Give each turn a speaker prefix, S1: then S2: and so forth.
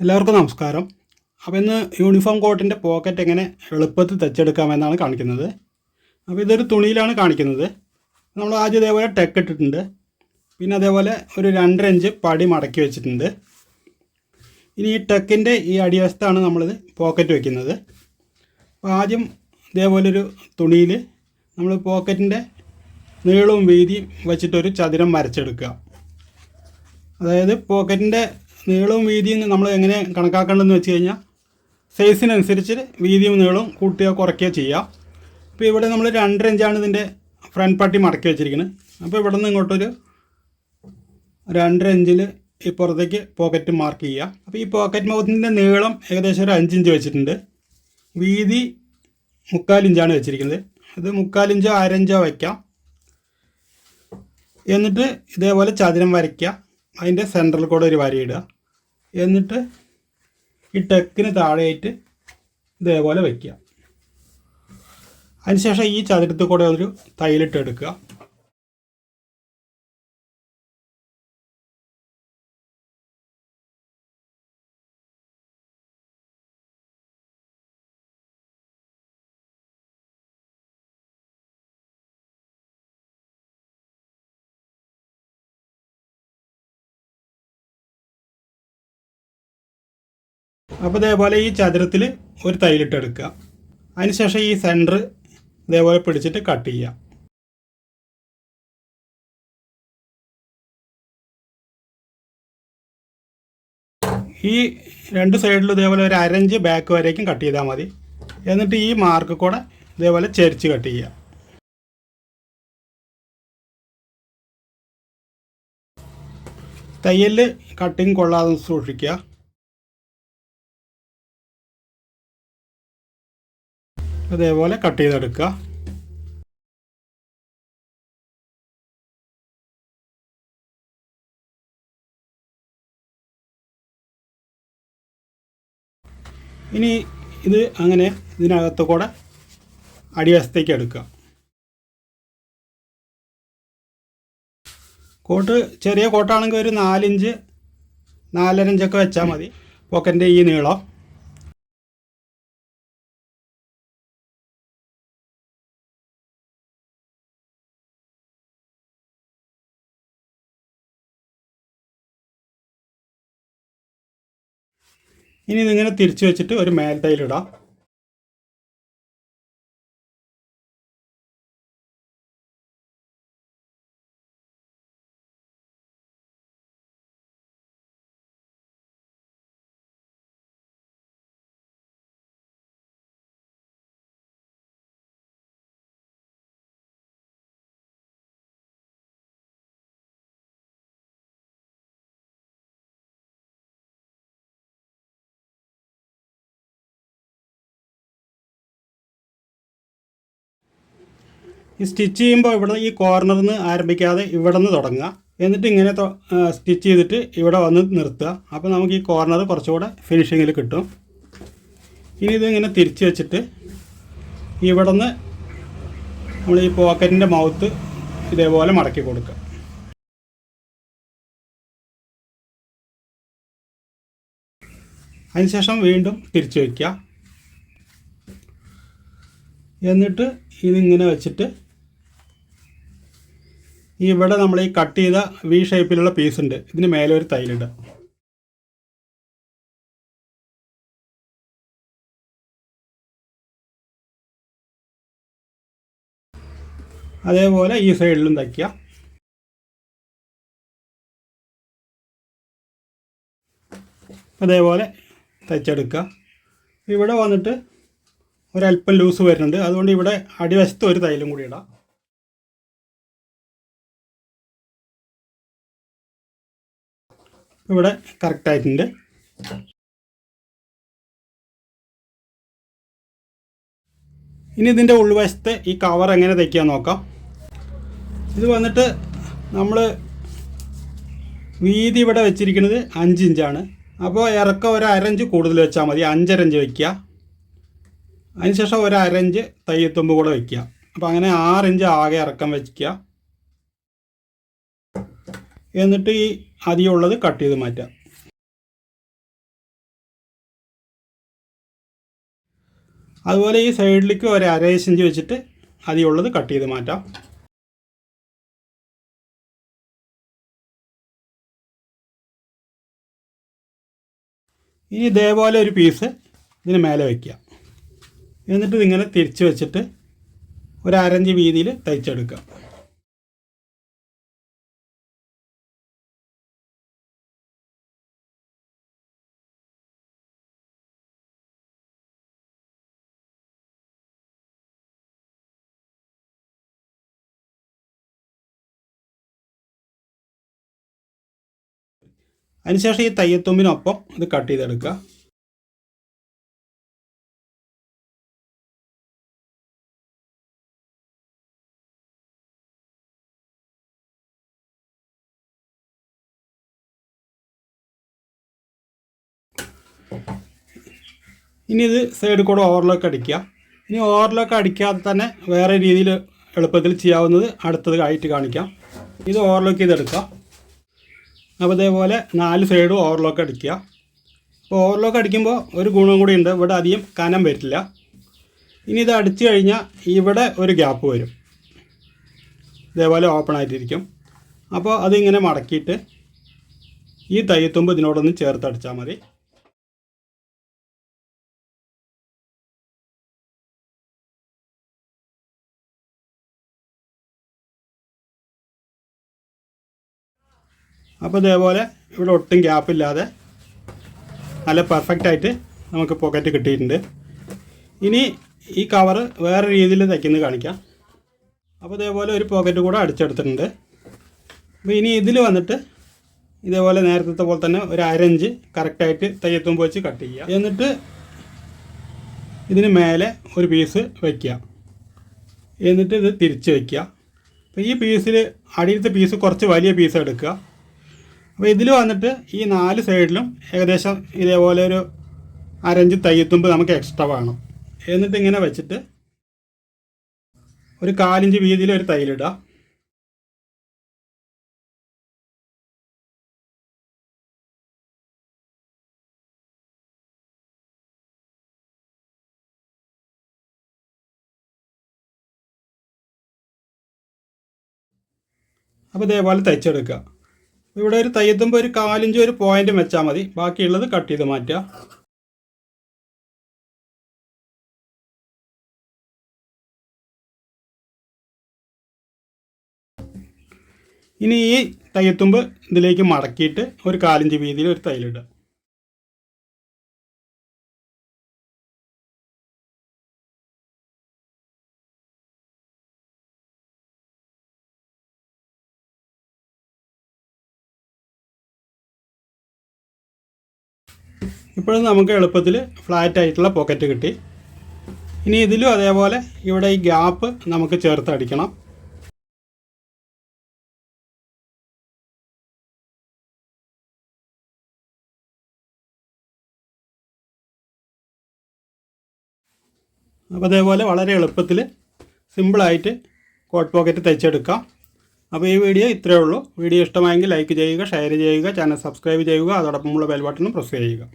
S1: എല്ലാവർക്കും നമസ്കാരം. അപ്പോൾ ഇന്ന് യൂണിഫോം കോട്ടിൻ്റെ പോക്കറ്റ് എങ്ങനെ എളുപ്പത്തിൽ തയ്ച്ചെടുക്കാമെന്നാണ് കാണിക്കുന്നത്. അപ്പോൾ ഇതൊരു തുണിയിലാണ് കാണിക്കുന്നത്. നമ്മൾ ആദ്യം ഇതേപോലെ ടെക്ക് ഇട്ടിട്ടുണ്ട്. പിന്നെ അതേപോലെ ഒരു 2.5 ഇഞ്ച് പടി മടക്കി വെച്ചിട്ടുണ്ട്. ഇനി ഈ ടെക്കിൻ്റെ ഈ അടിവശത്താണ് നമ്മളിത് പോക്കറ്റ് വയ്ക്കുന്നത്. അപ്പോൾ ആദ്യം ഇതേപോലൊരു തുണിയിൽ നമ്മൾ പോക്കറ്റിൻ്റെ നീളവും വീതിയും വെച്ചിട്ടൊരു ചതുരം വരച്ചെടുക്കുക. അതായത് പോക്കറ്റിൻ്റെ നീളവും വീതിയും നമ്മൾ എങ്ങനെ കണക്കാക്കേണ്ടതെന്ന് വെച്ച് കഴിഞ്ഞാൽ സൈസിനനുസരിച്ച് വീതിയും നീളവും കൂട്ടുകയോ കുറയ്ക്കുകയോ ചെയ്യാം. ഇപ്പോൾ ഇവിടെ നമ്മൾ 2.5 ഇഞ്ചാണ് ഇതിൻ്റെ ഫ്രണ്ട് പട്ടി മടക്കി വെച്ചിരിക്കുന്നത്. അപ്പോൾ ഇവിടെ നിന്ന് ഇങ്ങോട്ടൊരു 2.5 ഇഞ്ചിൽ ഈ പുറത്തേക്ക് പോക്കറ്റ് മാർക്ക് ചെയ്യുക. അപ്പോൾ ഈ പോക്കറ്റ് മൗത്തിൻ്റെ നീളം ഏകദേശം ഒരു 5 ഇഞ്ച് വെച്ചിട്ടുണ്ട്. വീതി 3/4 ഇഞ്ചാണ് വെച്ചിരിക്കുന്നത്. ഇത് 3/4 ഇഞ്ചോ 1/2 ഇഞ്ചോ വയ്ക്കാം. എന്നിട്ട് ഇതേപോലെ ചതുരം വരയ്ക്കുക. അതിൻ്റെ സെൻറ്ററിൽ കൂടെ ഒരു വരയിടുക. എന്നിട്ട് ഈ ടെക്കിന് താഴെയായിട്ട് ഇതേപോലെ വയ്ക്കുക. അതിനുശേഷം ഈ ചതുരത്തിൽ കൂടെ ഒരു തൈലിട്ട് എടുക്കുക. അപ്പോൾ ഇതേപോലെ ഈ ചതുരത്തിൽ ഒരു തൈലിട്ട് എടുക്കുക. അതിനുശേഷം ഈ സെൻറ്റർ ഇതേപോലെ പിടിച്ചിട്ട് കട്ട് ചെയ്യുക. ഈ രണ്ട് സൈഡിലും ഇതേപോലെ ഒരു 1/2 ഇഞ്ച് ബാക്ക് വരേക്കും കട്ട് ചെയ്താൽ മതി. എന്നിട്ട് ഈ മാർക്ക് കൂടെ ഇതേപോലെ ചെരിച്ച് കട്ട് ചെയ്യുക. തയ്യലിൽ കട്ടിങ് കൊള്ളാതെ സൂക്ഷിക്കുക. അതേപോലെ കട്ട് ചെയ്തെടുക്കുക. ഇനി ഇത് അങ്ങനെ ഇതിനകത്ത് കൂടെ അടിവശത്തേക്ക് എടുക്കുക. കോട്ട് ചെറിയ കോട്ടാണെങ്കിൽ ഒരു 4 ഇഞ്ച് 4.5 ഇഞ്ചൊക്കെ വെച്ചാൽ മതി പോക്കറ്റിൻ്റെ ഈ നീളം. ഇനി ഇതിങ്ങനെ തിരിച്ചു വെച്ചിട്ട് ഒരു മേൽത്തൈലിടാം. ഈ സ്റ്റിച്ച് ചെയ്യുമ്പോൾ ഇവിടെ ഈ കോർണറിൽ നിന്ന് ആരംഭിക്കാതെ ഇവിടെ നിന്ന് തുടങ്ങുക. എന്നിട്ട് ഇങ്ങനെ സ്റ്റിച്ച് ചെയ്തിട്ട് ഇവിടെ വന്ന് നിർത്തുക. അപ്പോൾ നമുക്ക് ഈ കോർണർ കുറച്ചുകൂടെ ഫിനിഷിങ്ങിൽ കിട്ടും. ഇനി ഇതിങ്ങനെ തിരിച്ച് വെച്ചിട്ട് ഇവിടെ നിന്ന് നമ്മൾ ഈ പോക്കറ്റിൻ്റെ മൗത്ത് ഇതേപോലെ മടക്കി കൊടുക്കുക. അതിനുശേഷം വീണ്ടും തിരിച്ച് വയ്ക്കുക. എന്നിട്ട് ഇതിങ്ങനെ വെച്ചിട്ട് ഇവിടെ നമ്മൾ ഈ കട്ട് ചെയ്ത വി ഷേപ്പിലുള്ള പീസ് ഉണ്ട്, ഇതിന് മേലെ ഒരു തൈലിടുക. അതേപോലെ ഈ സൈഡിലും തയ്ക്കുക. അതേപോലെ തയ്ച്ചെടുക്കുക. ഇവിടെ വന്നിട്ട് ഒരല്പം ലൂസ് വരുന്നുണ്ട്, അതുകൊണ്ട് ഇവിടെ അടിവശത്ത് ഒരു തൈലും കൂടി ഇടാം. ഇവിടെ കറക്റ്റായിട്ടുണ്ട്. ഇനി ഇതിൻ്റെ ഉൾവശത്തെ ഈ കവർ എങ്ങനെ തയ്ക്കാൻ നോക്കാം. ഇത് വന്നിട്ട് നമ്മൾ വീതി ഇവിടെ വെച്ചിരിക്കുന്നത് 5 ഇഞ്ചാണ്. അപ്പോൾ ഇറക്കം ഒരു 1/2 ഇഞ്ച് കൂടുതൽ വെച്ചാൽ മതി. 5.5 ഇഞ്ച് വയ്ക്കുക. അതിനുശേഷം ഒരു 1/2 ഇഞ്ച് തയ്യത്തുമ്പ് കൂടെ വയ്ക്കുക. അപ്പോൾ അങ്ങനെ 6 ഇഞ്ച് ആകെ ഇറക്കം വയ്ക്കുക. എന്നിട്ട് ഈ അധികമുള്ളത് കട്ട് ചെയ്ത് മാറ്റുക. അതുപോലെ ഈ സൈഡിലേക്ക് ഒരു 1/2 ഇഞ്ച് വെച്ചിട്ട് അതിലുള്ളത് കട്ട് ചെയ്ത് മാറ്റാം. ഇനി ഇതേപോലെ ഒരു പീസ് ഇതിന് മേലെ വയ്ക്കുക. എന്നിട്ട് ഇതിങ്ങനെ തിരിച്ച് വെച്ചിട്ട് ഒരു 1/2 ഇഞ്ച് വീതിയിൽ തയ്ച്ചെടുക്കുക. അതിനുശേഷം ഈ തയ്യത്തുമ്പിനൊപ്പം ഇത് കട്ട് ചെയ്തെടുക്കുക. ഇനി ഇത് സൈഡിൽ കൂടെ ഓവർലോക്ക് അടിക്കുക. ഇനി ഓവർലോക്ക് അടിക്കാതെ തന്നെ വേറെ രീതിയിൽ എളുപ്പത്തിൽ ചെയ്യാവുന്നത് അടുത്തത് ആയിട്ട് കാണിക്കാം. ഇത് ഓവർലോക്ക് ചെയ്തെടുക്കുക. അപ്പോൾ ഇതേപോലെ 4 സൈഡും ഓവർലോക്ക് അടിക്കുക. അപ്പോൾ ഓവർലോക്ക് അടിക്കുമ്പോൾ ഒരു ഗുണം കൂടി ഉണ്ട്, ഇവിടെ അധികം കനം വരില്ല. ഇനി ഇത് അടിച്ചു കഴിഞ്ഞാൽ ഇവിടെ ഒരു ഗ്യാപ്പ് വരും, ഇതേപോലെ ഓപ്പൺ ആയിട്ടിരിക്കും. അപ്പോൾ അതിങ്ങനെ മടക്കിയിട്ട് ഈ തയ്യത്തുമ്പ് ഇതിനോടൊന്ന് ചേർത്തടിച്ചാൽ മതി. അപ്പോൾ ഇതേപോലെ ഇവിടെ ഒട്ടും ഗ്യാപ്പില്ലാതെ നല്ല പെർഫെക്റ്റായിട്ട് നമുക്ക് പോക്കറ്റ് കിട്ടിയിട്ടുണ്ട്. ഇനി ഈ കവറ് വേറെ രീതിയിൽ തയ്ക്കുന്നത് കാണിക്കാം. അപ്പോൾ ഇതേപോലെ ഒരു പോക്കറ്റ് കൂടെ അടിച്ചെടുത്തിട്ടുണ്ട്. അപ്പോൾ ഇനി ഇതിൽ വന്നിട്ട് ഇതേപോലെ നേരത്തെ പോലെ തന്നെ ഒരു 1/2 ഇഞ്ച് കറക്റ്റായിട്ട് തയ്യത്തുമ്പ് വെച്ച് കട്ട് ചെയ്യുക. എന്നിട്ട് ഇതിന് മേലെ ഒരു പീസ് വയ്ക്കുക. എന്നിട്ട് ഇത് തിരിച്ച് വയ്ക്കുക. അപ്പോൾ ഈ പീസിൽ അടിയിലത്തെ പീസ് കുറച്ച് വലിയ പീസ് എടുക്കുക. അപ്പോൾ ഇതിൽ വന്നിട്ട് ഈ 4 സൈഡിലും ഏകദേശം ഇതേപോലെ ഒരു 1/2 ഇഞ്ച് തയ്യത്തുമ്പ് നമുക്ക് എക്സ്ട്രാ വേണം. എന്നിട്ട് ഇങ്ങനെ വെച്ചിട്ട് ഒരു 1/4 ഇഞ്ച് വീതിയിൽ ഒരു തയ്യലിടുക. അപ്പോൾ ഇതേപോലെ തയ്ച്ചെടുക്കുക. ഇവിടെ ഒരു തയ്യത്തുമ്പോൾ ഒരു 1/4 ഇഞ്ച് ഒരു പോയിന്റ് വെച്ചാൽ മതി, ബാക്കിയുള്ളത് കട്ട് ചെയ്ത് മാറ്റുക. ഇനി ഈ തയ്യത്തുമ്പ് ഇതിലേക്ക് മടക്കിയിട്ട് ഒരു 1/4 ഇഞ്ച് വീതിയിൽ ഒരു തയ്യലിടുക. ഇപ്പോഴും നമുക്ക് എളുപ്പത്തിൽ ഫ്ലാറ്റ് ആയിട്ടുള്ള പോക്കറ്റ് കിട്ടി. ഇനി ഇതിലും അതേപോലെ ഇവിടെ ഈ ഗ്യാപ്പ് നമുക്ക് ചേർത്ത് അടിക്കണം. അപ്പോൾ അതേപോലെ വളരെ എളുപ്പത്തിൽ സിമ്പിളായിട്ട് കോട്ട് പോക്കറ്റ് തയ്ച്ചെടുക്കാം. അപ്പോൾ ഈ വീഡിയോ ഇത്രയേ ഉള്ളൂ. വീഡിയോ ഇഷ്ടമായെങ്കിൽ ലൈക്ക് ചെയ്യുക, ഷെയർ ചെയ്യുക, ചാനൽ സബ്സ്ക്രൈബ് ചെയ്യുക, അതോടൊപ്പമുള്ള ബെൽ ബട്ടണും പ്രസ് ചെയ്യുക.